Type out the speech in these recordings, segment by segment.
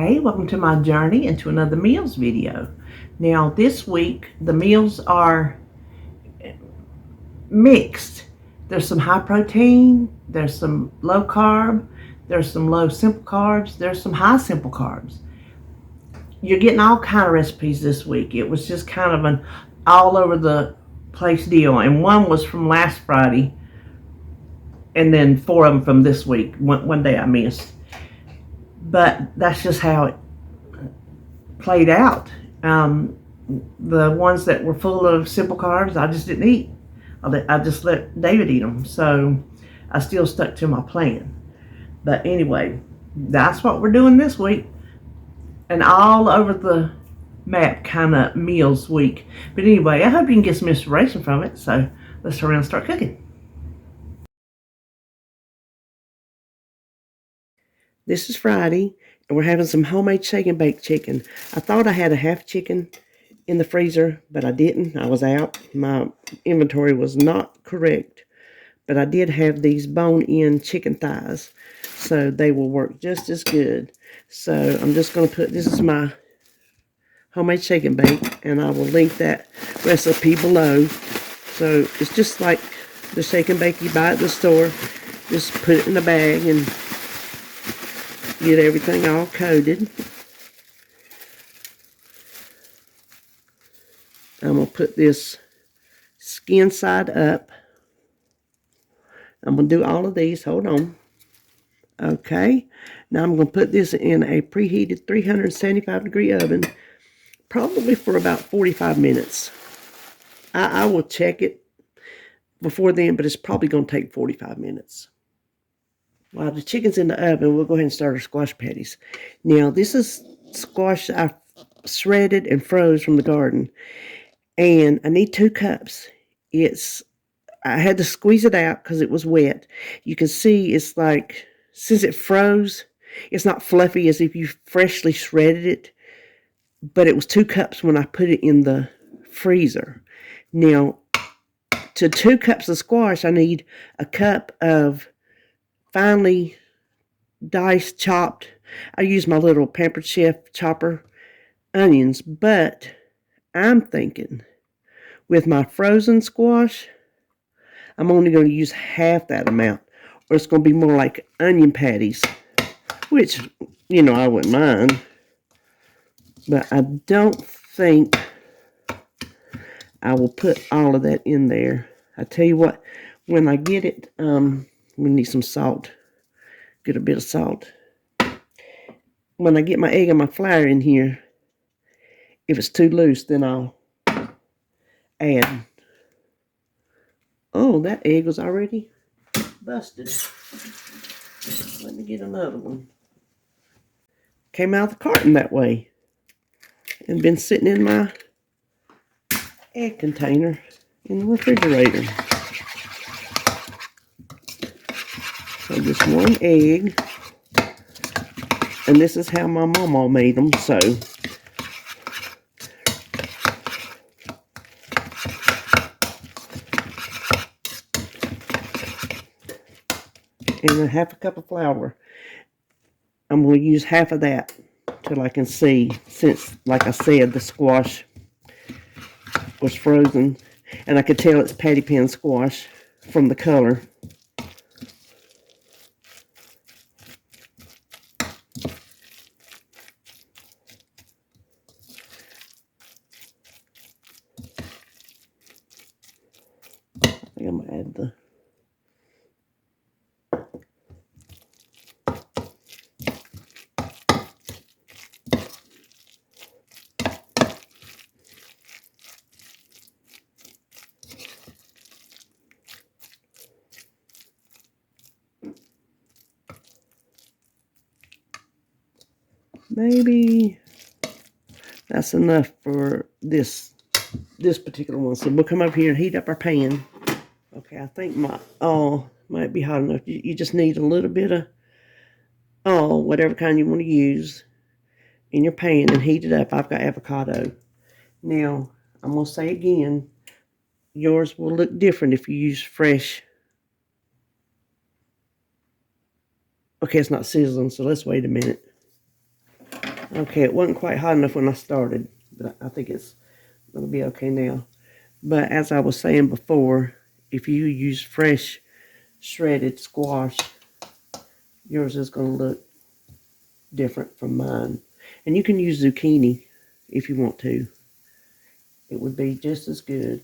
Hey, welcome to my journey into another meals video. Now this week the meals are mixed. There's some high protein, there's some low carb, there's some low simple carbs, there's some high simple carbs. You're getting all kind of recipes this week. It was just kind of an all over the place deal, and one was from last Friday and then 4 of them from this week. One day I missed, but that's just how it played out. The ones that were full of simple carbs, I just didn't eat. I just let David eat them. So I still stuck to my plan. But anyway, that's what we're doing this week. An all over the map kind of meals week. But anyway, I hope you can get some inspiration from it. So let's turn around and start cooking. This is Friday, and we're having some homemade shake and bake chicken. I thought I had a half chicken in the freezer, but I didn't. I was out. My inventory was not correct, but I did have these bone-in chicken thighs, so they will work just as good. So I'm just going to put, this is my homemade shake and bake, and I will link that recipe below. So it's just like the shake and bake you buy at the store. Just put it in a bag and get everything all coated. I'm going to put this skin side up. I'm going to do all of these. Hold on. Okay. Now I'm going to put this in a preheated 375-degree oven, probably for about 45 minutes. I will check it before then, but it's probably going to take 45 minutes. While the chicken's in the oven, we'll go ahead and start our squash patties. Now, this is squash I shredded and froze from the garden. And I need 2 cups. I had to squeeze it out because it was wet. You can see it's like, since it froze, it's not fluffy as if you freshly shredded it. But it was 2 cups when I put it in the freezer. Now, to 2 cups of squash, I need a cup of finely diced, chopped, I use my little Pampered Chef chopper, onions, but I'm thinking with my frozen squash, I'm only going to use half that amount, or it's going to be more like onion patties, which, you know, I wouldn't mind, but I don't think I will put all of that in there. I tell you what, when I get it, we need some salt. Get a bit of salt. When I get my egg and my flour in here, if it's too loose, then I'll add. Oh, that egg was already busted. Let me get another one. Came out of the carton that way. And been sitting in my egg container in the refrigerator. So just 1 egg, and this is how my mama made them, so. And a half a cup of flour. I'm going to use half of that till I can see, since, like I said, the squash was frozen, and I could tell it's patty pan squash from the color. I'm going to add the maybe that's enough for this particular one. So we'll come up here and heat up our pan. Okay, I think my might be hot enough. You just need a little bit of whatever kind you want to use in your pan and heat it up. I've got avocado. Now, I'm going to say again, yours will look different if you use fresh. Okay, it's not sizzling, so let's wait a minute. Okay, it wasn't quite hot enough when I started, but I think it's going to be okay now. But as I was saying before, if you use fresh shredded squash, yours is going to look different from mine. And you can use zucchini if you want to. It would be just as good.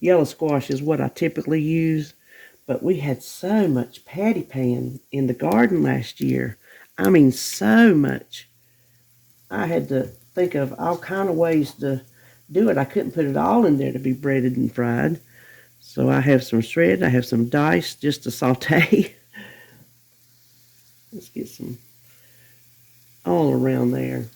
Yellow squash is what I typically use, but we had so much patty pan in the garden last year. I mean, so much. I had to think of all kind of ways to do it. I couldn't put it all in there to be breaded and fried. So I have some shredded, I have some diced just to saute. Let's get some all around there.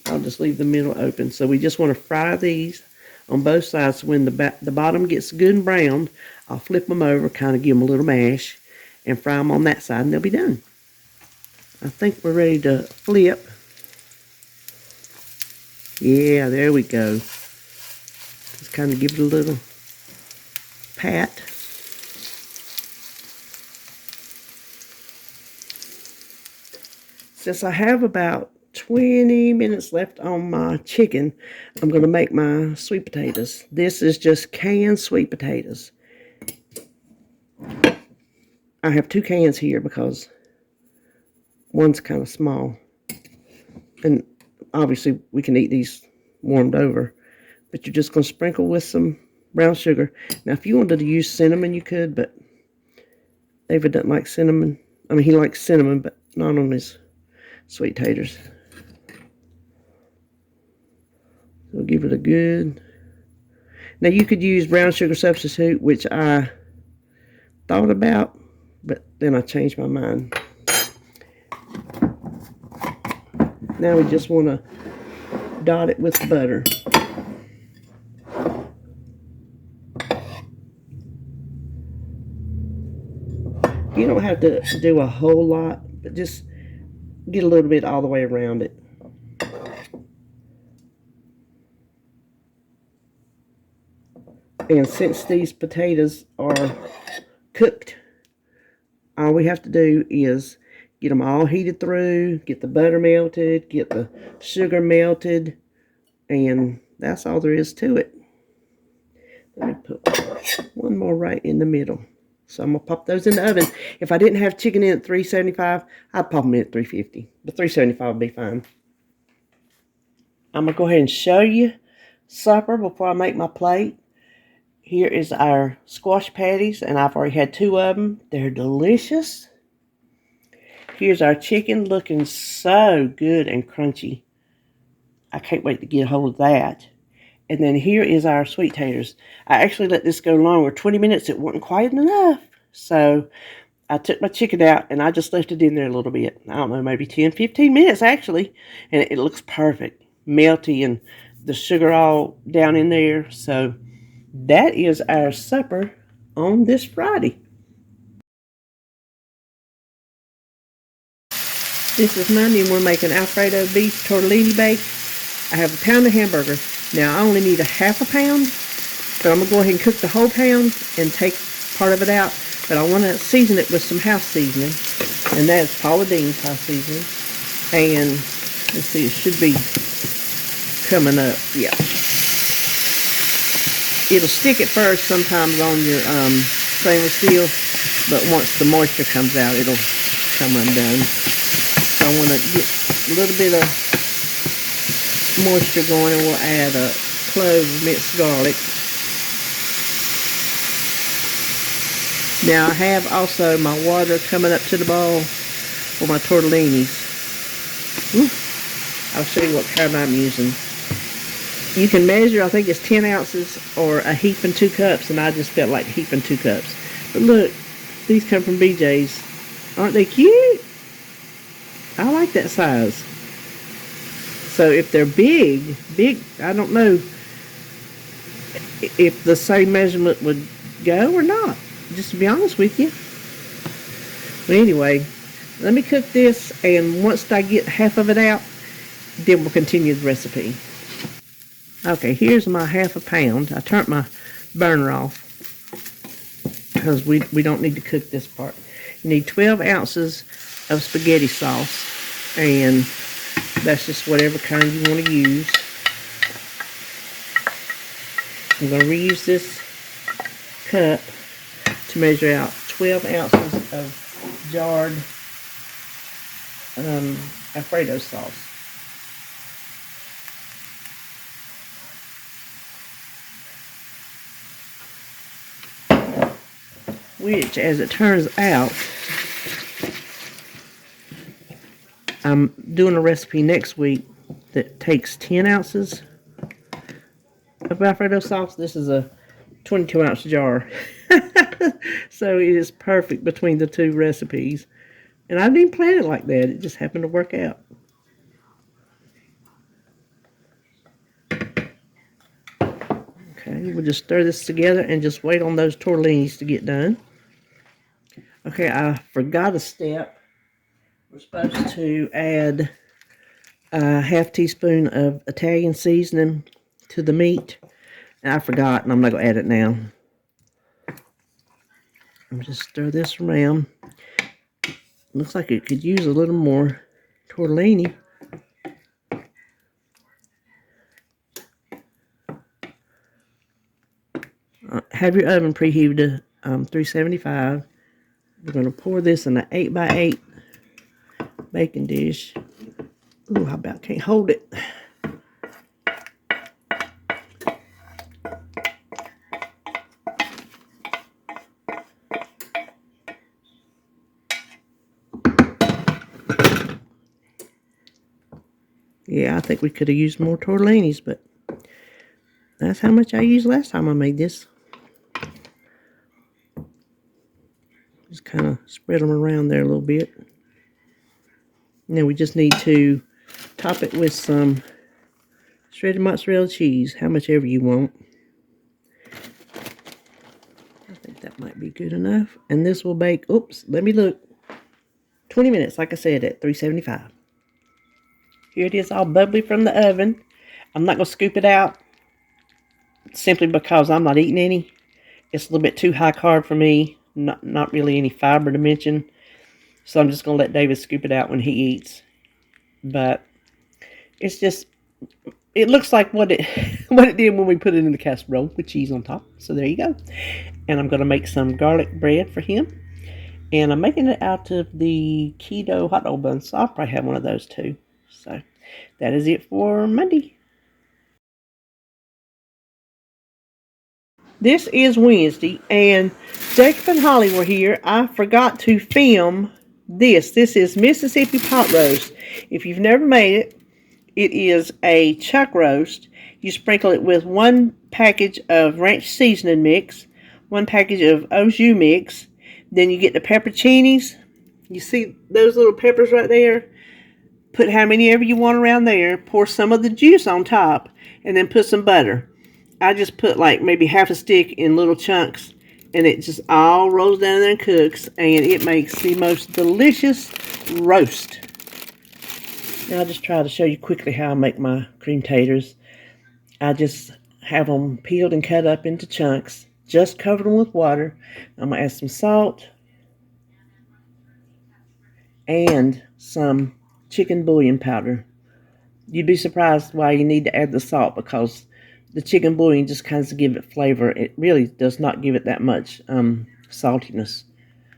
I'll just leave the middle open. So we just want to fry these on both sides. When the bottom gets good and browned, I'll flip them over, kind of give them a little mash, and fry them on that side, and they'll be done. I think we're ready to flip. Yeah, there we go. Just kind of give it a little pat. Since I have about 20 minutes left on my chicken, I'm going to make my sweet potatoes. This is just canned sweet potatoes. I have 2 cans here because one's kind of small. And obviously we can eat these warmed over. But you're just going to sprinkle with some brown sugar. Now if you wanted to use cinnamon, you could, but David doesn't like cinnamon. I mean, he likes cinnamon, but not on his sweet taters. So give it a good. Now you could use brown sugar substitute, which I thought about, but then I changed my mind. Now we just want to dot it with butter. You don't have to do a whole lot, but just get a little bit all the way around it. And since these potatoes are cooked, all we have to do is get them all heated through, get the butter melted, get the sugar melted, and that's all there is to it. Let me put one more right in the middle. So I'm going to pop those in the oven. If I didn't have chicken in at 375, I'd pop them in at 350. But 375 would be fine. I'm going to go ahead and show you supper before I make my plate. Here is our squash patties, and I've already had 2 of them. They're delicious. Here's our chicken, looking so good and crunchy. I can't wait to get a hold of that. And then here is our sweet taters. I actually let this go longer. 20 minutes, it wasn't quite enough. So I took my chicken out, and I just left it in there a little bit. I don't know, maybe 10, 15 minutes, actually. And it looks perfect. Melty, and the sugar all down in there. So that is our supper on this Friday. This is Monday, and we're making Alfredo beef tortellini bake. I have a pound of hamburger. Now, I only need a half a pound, but I'm going to go ahead and cook the whole pound and take part of it out. But I want to season it with some house seasoning, and that's Paula Deen's house seasoning. And let's see, it should be coming up. Yeah. It'll stick at first sometimes on your stainless steel, but once the moisture comes out, it'll come undone. So I want to get a little bit of moisture going, and we'll add a clove of minced garlic. Now I have also my water coming up to the boil for my tortellinis. I'll show you what kind I'm using. You can measure, I think it's 10 ounces or a heap and 2 cups, and I just felt like a heap and 2 cups. But look, these come from BJ's. Aren't they cute? I like that size. So if they're big, I don't know if the same measurement would go or not, just to be honest with you. But anyway, let me cook this, and once I get half of it out, then we'll continue the recipe. Okay, here's my half a pound. I turned my burner off, because we don't need to cook this part. You need 12 ounces of spaghetti sauce, and that's just whatever kind you want to use. I'm going to reuse this cup to measure out 12 ounces of jarred Alfredo sauce. Which, as it turns out, I'm doing a recipe next week that takes 10 ounces of Alfredo sauce. This is a 22-ounce jar. So it is perfect between the two recipes. And I didn't plan it like that. It just happened to work out. Okay, we'll just stir this together and just wait on those tortellinis to get done. Okay, I forgot a step. We're supposed to add a half teaspoon of Italian seasoning to the meat. And I forgot, and I'm not going to add it now. I'll just stir this around. Looks like it could use a little more tortellini. Have your oven preheated to 375. We're going to pour this in an 8x8 baking dish. Ooh, I about can't hold it. Yeah, I think we could have used more tortellinis, but that's how much I used last time I made this. Just kind of spread them around there a little bit. Now we just need to top it with some shredded mozzarella cheese, how much ever you want. I think that might be good enough. And this will bake, oops, let me look, 20 minutes, like I said, at 375. Here it is, all bubbly from the oven. I'm not going to scoop it out simply because I'm not eating any. It's a little bit too high carb for me. Not really any fiber to mention. So I'm just going to let David scoop it out when he eats. But it's just, it looks like what it did when we put it in the casserole with cheese on top. So there you go. And I'm going to make some garlic bread for him. And I'm making it out of the keto hot dog buns. So I'll probably have one of those too. So that is it for Monday. This is Wednesday, and Jacob and Holly were here. I forgot to film this. This is Mississippi pot roast. If you've never made it, it is a chuck roast. You sprinkle it with 1 package of ranch seasoning mix, 1 package of au jus mix. Then you get the pepperoncinis. You see those little peppers right there? Put how many ever you want around there. Pour some of the juice on top, and then put some butter. I just put like maybe half a stick in little chunks, and it just all rolls down there and cooks, and it makes the most delicious roast. Now I'll just try to show you quickly how I make my cream taters. I just have them peeled and cut up into chunks, just cover them with water. I'm going to add some salt and some chicken bouillon powder. You'd be surprised why you need to add the salt, because the chicken bouillon just kind of gives it flavor. It really does not give it that much saltiness.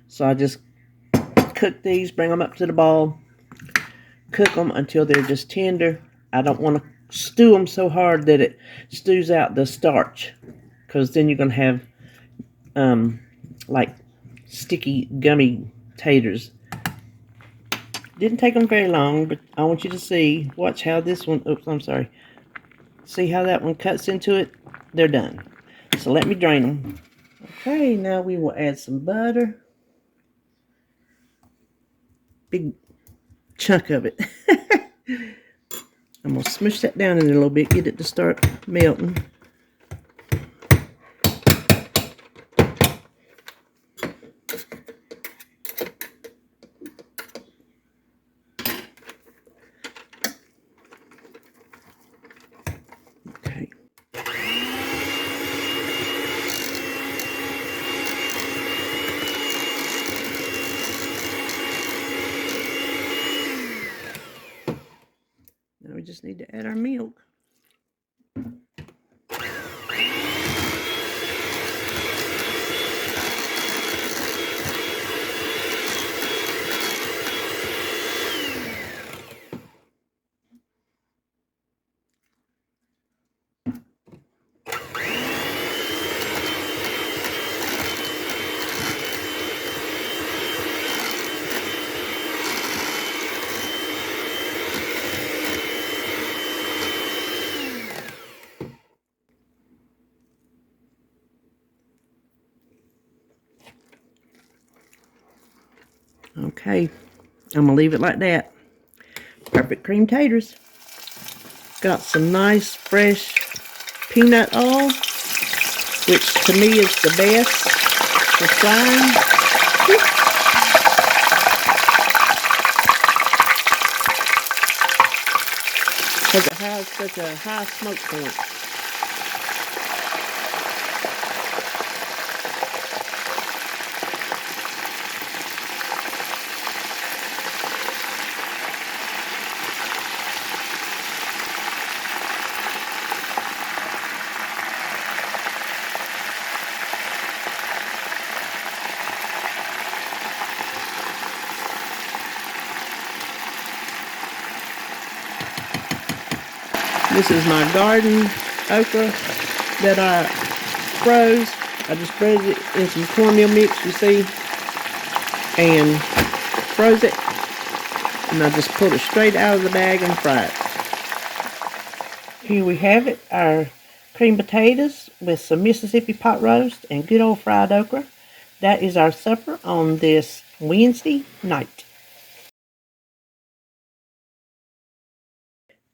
So I just cook these, bring them up to the ball, cook them until they're just tender. I don't want to stew them so hard that it stews out the starch, because then you're going to have like sticky, gummy taters. Didn't take them very long, but I want you to see. Watch how this one, oops, I'm sorry. See how that one cuts into it? They're done. So let me drain them. Okay, now we will add some butter. Big chunk of it. I'm going to smush that down in there a little bit, get it to start melting. just need to add our milk. Okay, I'm gonna leave it like that. Perfect cream taters. Got some nice fresh peanut oil, which to me is the best for frying. Because it has such a high smoke point. This is my garden okra that I froze. I just froze it in some cornmeal mix, you see, and froze it. And I just pulled it straight out of the bag and fried it. Here we have it, our creamed potatoes with some Mississippi pot roast and good old fried okra. That is our supper on this Wednesday night.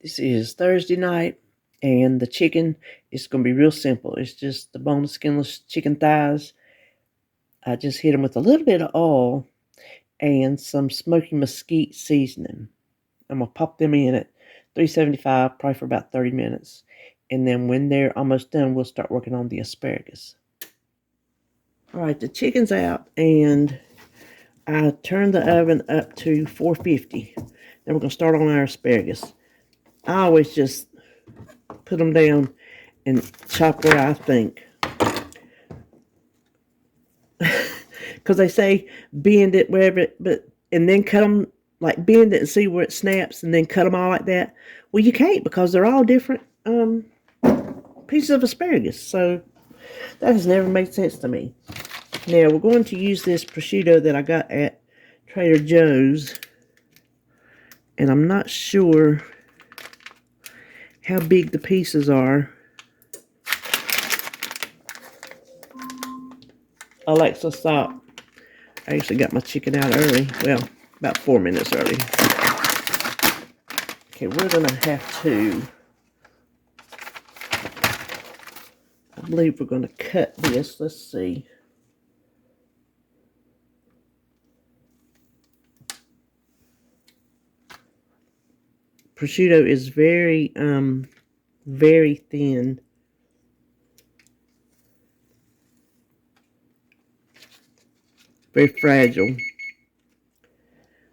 This is Thursday night, and the chicken is going to be real simple. It's just the boneless, skinless chicken thighs. I just hit them with a little bit of oil and some smoky mesquite seasoning. I'm going to pop them in at 375, probably for about 30 minutes. And then when they're almost done, we'll start working on the asparagus. All right, the chicken's out, and I turned the oven up to 450. Then we're going to start on our asparagus. I always just put them down and chop where I think. Because they say bend it wherever, and then cut them, like bend it and see where it snaps, and then cut them all like that. Well, you can't, because they're all different pieces of asparagus. So that has never made sense to me. Now we're going to use this prosciutto that I got at Trader Joe's, and I'm not sure how big the pieces are. Alexa, stop. I actually got my chicken out early. Well, about 4 minutes early. Okay, we're going to have to, I believe we're going to cut this. Let's see. Prosciutto is very, very thin. Very fragile.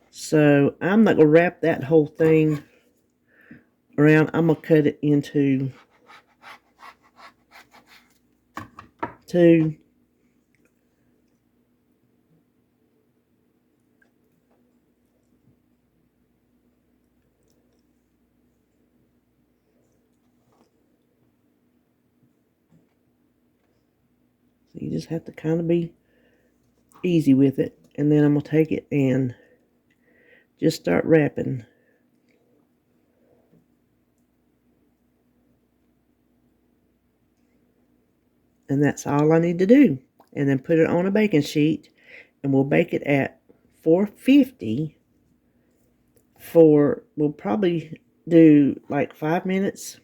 So I'm not going to wrap that whole thing around. I'm going to cut it into two. So you just have to kind of be easy with it. And then I'm going to take it and just start wrapping. And that's all I need to do. And then put it on a baking sheet. And we'll bake it at 450 for, we'll probably do like 5 minutes.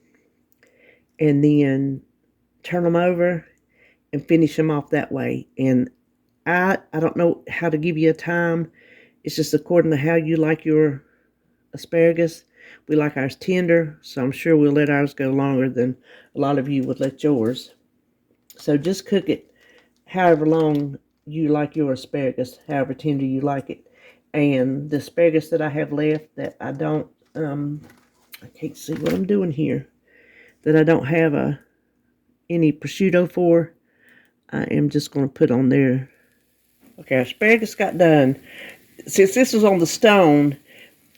And then turn them over and finish them off that way. And I don't know how to give you a time. It's just according to how you like your asparagus. We like ours tender, so I'm sure we'll let ours go longer than a lot of you would let yours. So just cook it however long you like your asparagus, however tender you like it. And the asparagus that I have left that I don't I can't see what I'm doing here. That I don't have any prosciutto for. I am just going to put on there. Okay, asparagus got done. Since this was on the stone,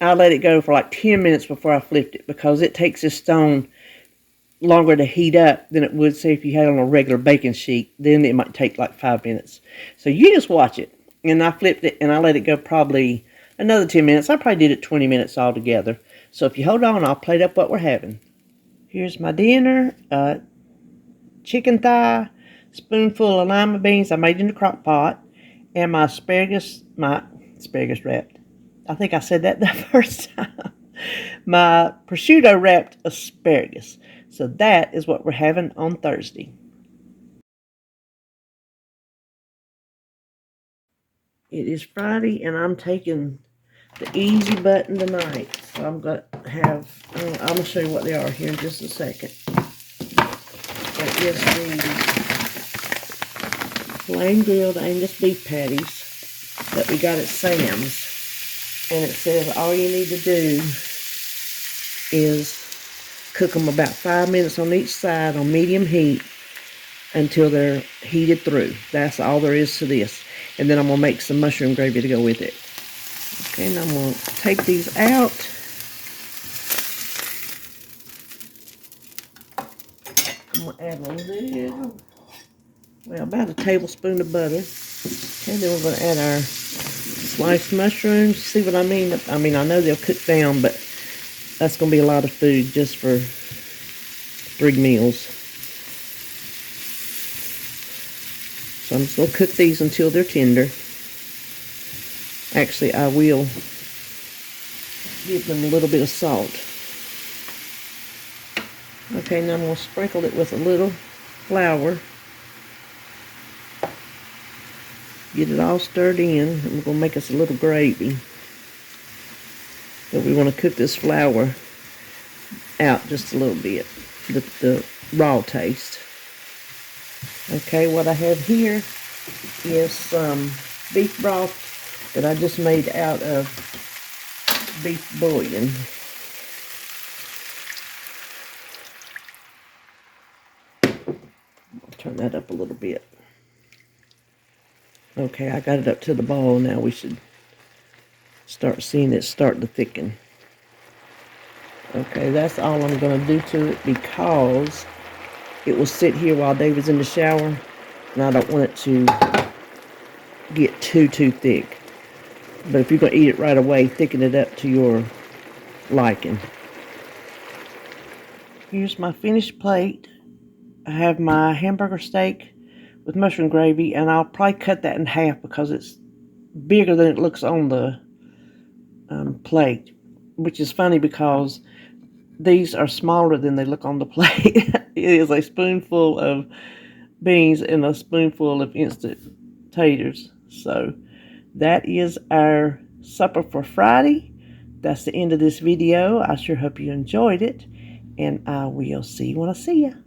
I let it go for like 10 minutes before I flipped it, because it takes this stone longer to heat up than it would, say, if you had it on a regular baking sheet. Then it might take like 5 minutes. So you just watch it. And I flipped it and I let it go probably another 10 minutes. I probably did it 20 minutes altogether. So if you hold on, I'll plate up what we're having. Here's my dinner. Chicken thigh, spoonful of lima beans I made in the crock pot, and my asparagus wrapped. I think I said that the first time. My prosciutto wrapped asparagus. So that is what we're having on Thursday. It is Friday, and I'm taking the easy button tonight. So I'm going to have, I'm going to show you what they are here in just a second. It is the plain grilled Angus beef patties that we got at Sam's. And it says all you need to do is cook them about 5 minutes on each side on medium heat until they're heated through. That's all there is to this. And then I'm going to make some mushroom gravy to go with it. Okay, and I'm going to take these out. I'm going to add a little, well, about a tablespoon of butter. And then we're going to add our sliced mushrooms. See what I mean? I mean, I know they'll cook down, but that's going to be a lot of food just for 3 meals. So I'm just going to cook these until they're tender. Actually, I will give them a little bit of salt. Okay, now I'm going to sprinkle it with a little flour. Get it all stirred in, and we're going to make us a little gravy. But we want to cook this flour out just a little bit, the raw taste. Okay, what I have here is some beef broth that I just made out of beef bouillon. I'll turn that up a little bit. Okay, I got it up to the boil. Now we should start seeing it start to thicken. Okay, that's all I'm going to do to it, because it will sit here while David's in the shower, and I don't want it to get too thick. But if you're going to eat it right away, thicken it up to your liking. Here's my finished plate. I have my hamburger steak with mushroom gravy, and I'll probably cut that in half because it's bigger than it looks on the plate, which is funny because these are smaller than they look on the plate. It is a spoonful of beans and a spoonful of instant taters. So that is our supper for Friday. That's the end of this video. I sure hope you enjoyed it, and I will see you when I see you.